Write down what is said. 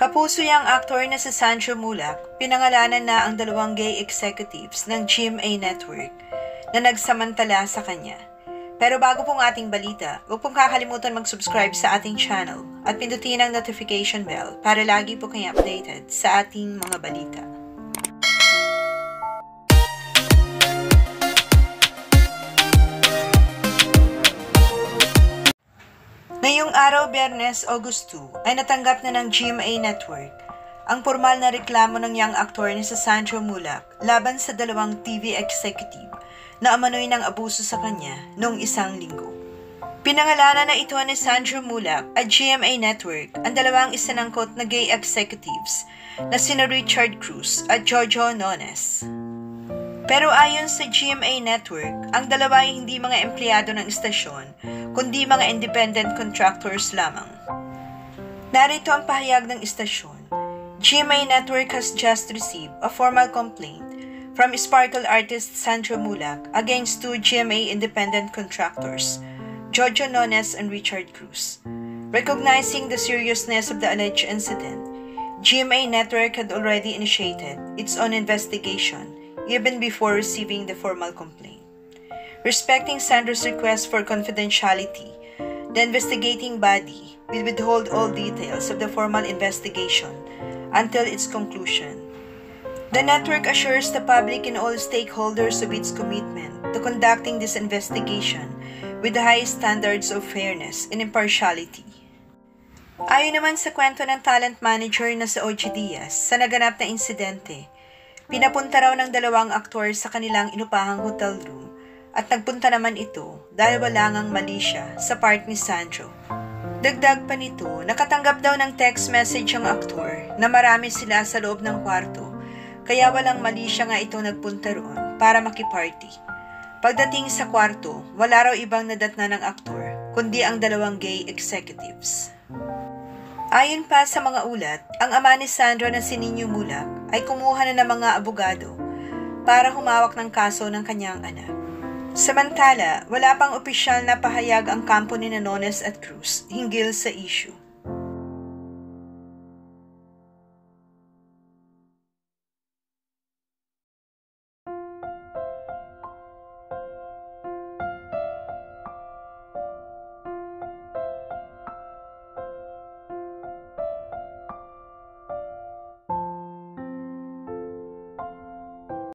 Kapuso yang aktor na si Sandro Mulak, pinangalanan na ang dalawang gay executives ng GMA Network na nagsamantala sa kanya. Pero bago pong ating balita, huwag pong kakalimutan mag-subscribe sa ating channel at pindutin ang notification bell para lagi po kayo updated sa ating mga balita. Ngayong araw, Biyernes, August 2, ay natanggap na ng GMA Network ang formal na reklamo ng young actor ni Sandro Mulak laban sa dalawang TV executive na umano'y ng abuso sa kanya noong isang linggo. Pinangalanan na ito ni Sandro Mulak at GMA Network ang dalawang isinangkot na gay executives na sina Richard Cruz at Jojo Nones. Pero ayon sa GMA Network, ang dalawa ay hindi mga empleyado ng istasyon, kundi mga independent contractors lamang. Narito ang pahayag ng istasyon. GMA Network has just received a formal complaint from Sparkle artist Sandro Mulak against two GMA independent contractors, Jojo Nones and Richard Cruz. Recognizing the seriousness of the alleged incident, GMA Network had already initiated its own investigation even before receiving the formal complaint. Respecting Sandro's request for confidentiality, the investigating body will withhold all details of the formal investigation until its conclusion. The network assures the public and all stakeholders of its commitment to conducting this investigation with the highest standards of fairness and impartiality. Ayon naman sa kwento ng talent manager na si OG Diaz sa naganap na insidente, pinapunta raw ng dalawang aktor sa kanilang inupahang hotel room at nagpunta naman ito dahil wala ngang mali siya sa part ni Sandro. Dagdag pa nito, nakatanggap daw ng text message ang aktor na marami sila sa loob ng kwarto kaya walang mali siya nga ito nagpunta roon para makiparty. Pagdating sa kwarto, wala raw ibang nadatna ng aktor kundi ang dalawang gay executives. Ayon pa sa mga ulat, ang ama ni Sandro na si Nino Mulak ay kumuha na ng mga abogado para humawak ng kaso ng kanyang anak. Samantala, wala pang opisyal na pahayag ang kampo ni Nones at Cruz hinggil sa issue.